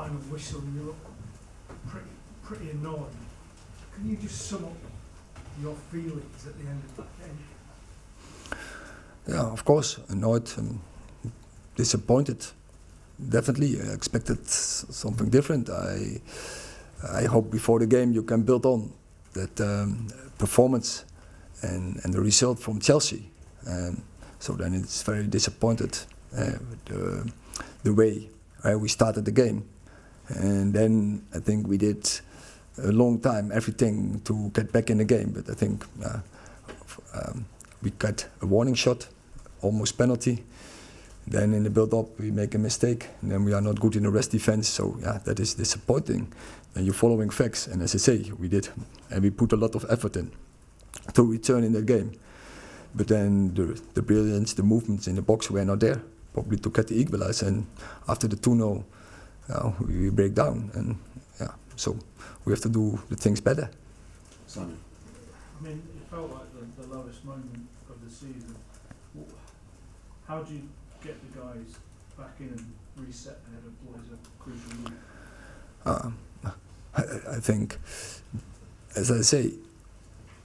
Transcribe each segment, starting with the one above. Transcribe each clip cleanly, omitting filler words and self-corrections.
final whistle and you look pretty annoyed. Can you just sum up your feelings at the end of that game? Yeah, of course, annoyed and disappointed. Definitely, I expected something different. I hope before the game you can build on that performance and the result from Chelsea. So then it's very disappointed with the way we started the game. And then I think we did a long time everything to get back in the game. But I think we got a warning shot, almost penalty. Then in the build-up we make a mistake, and then we are not good in the rest defense. So yeah, that is disappointing. And you're following facts, and as I say, we did, and we put a lot of effort in to return in the game. But then the brilliance, the movements in the box were not there, probably to get the equalizer. And after the 2-0, we break down, and yeah, so we have to do the things better. Simon. I mean, it felt like the lowest moment of the season. How do you get the guys back in and reset ahead of what is a crucial moment? I think, as I say,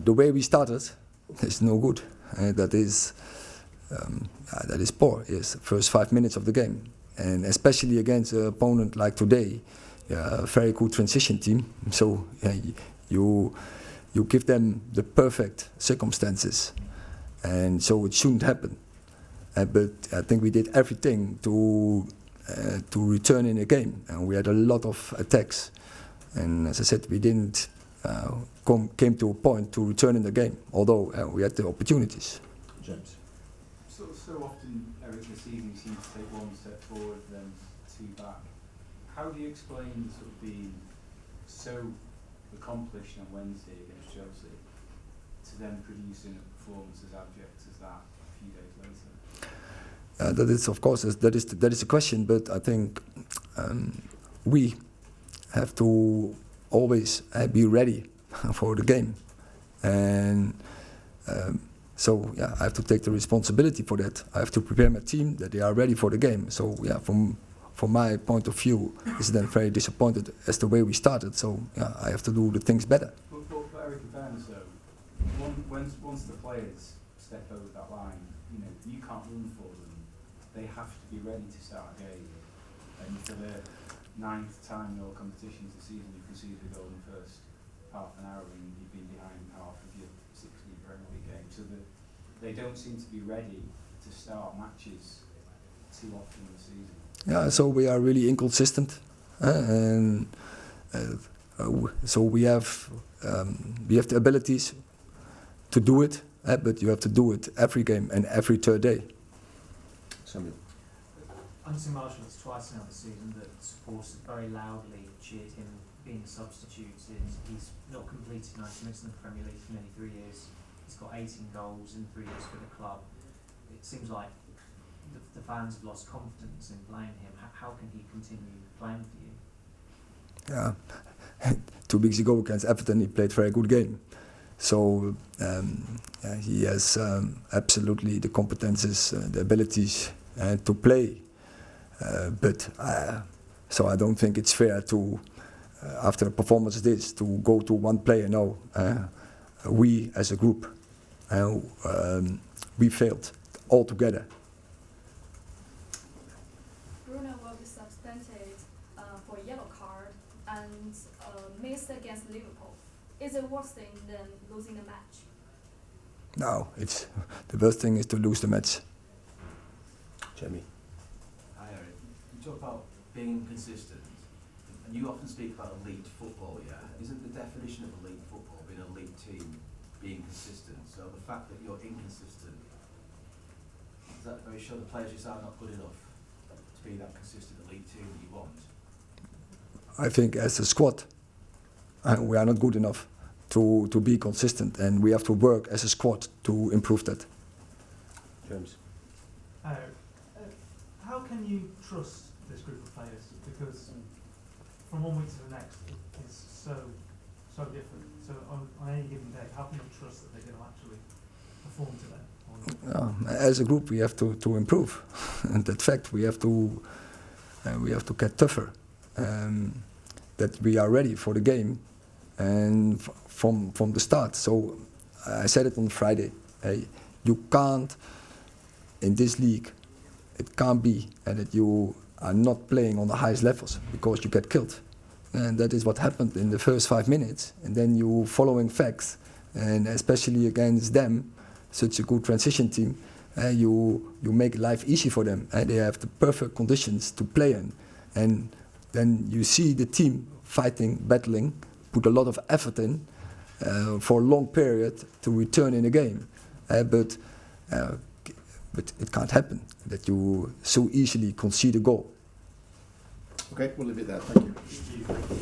the way we started is no good. That is poor. Yes, first 5 minutes of the game, and especially against an opponent like today, a very good transition team. So you give them the perfect circumstances, and so it shouldn't happen. But I think we did everything to return in the game, and we had a lot of attacks. And as I said, we didn't came to a point to return in the game, although we had the opportunities. James. So often, Erik, this season you seem to take one step forward, then two back. How do you explain sort of being so accomplished on Wednesday against Chelsea to then producing a performance as abject as that a few days later? That is, of course, that is a question, but I think we have to always be ready for the game, and so yeah, I have to take the responsibility for that. I have to prepare my team that they are ready for the game. So yeah, from my point of view, it's then very disappointed as the way we started. So yeah, I have to do the things better. But Erik, in fairness though, once the players step over that line, you can't run for them. They have to be ready to start a game. And for the 9th time in all competitions this season, you conceded a goal in the first half an hour, and you've been behind half of your 16 Premier League games. So they don't seem to be ready to start matches too often this season. Yeah, so we are really inconsistent, and so we have the abilities to do it, but you have to do it every game and every third day. Samuel. Unseen Marshall's twice now this season that supporters very loudly cheered him being substituted. He's not completed 90 minutes in the Premier League for nearly 3 years. He's got 18 goals in 3 years for the club. It seems like the fans have lost confidence in playing him. How can he continue playing for you? Yeah, 2 weeks ago against Everton he played a very good game. So he has absolutely the competences, the abilities to play. But so I don't think it's fair to, after a performance like this, to go to one player. No, we as a group, we failed altogether. Bruno will be suspended for a yellow card and missed against Liverpool. Is it worse thing than losing the match? No, it's the worst thing is to lose the match. Jamie. Hi Erik. You talk about being consistent, and you often speak about elite football, yeah? Isn't the definition of elite football, being an elite team, being consistent? So the fact that you're inconsistent, does that very show the players just are not good enough to be that consistent elite team that you want? I think as a squad, we are not good enough to be consistent, and we have to work as a squad to improve that. James. How can you trust this group of players? Because from one week to the next, it's so different. So on any given day, how can you trust that they're going to actually perform today? As a group, we have to improve, and that fact we have to get tougher. that we are ready for the game, and from the start. So I said it on Friday. Hey, you can't in this league. It can't be that you are not playing on the highest levels because you get killed, and that is what happened in the first 5 minutes. And then you following facts, and especially against them, such a good transition team. You make life easy for them, and they have the perfect conditions to play in. And then you see the team fighting, battling, put a lot of effort in for a long period to return in a game. But it can't happen that you so easily concede a goal. Okay, we'll leave it there. Thank you. Thank you.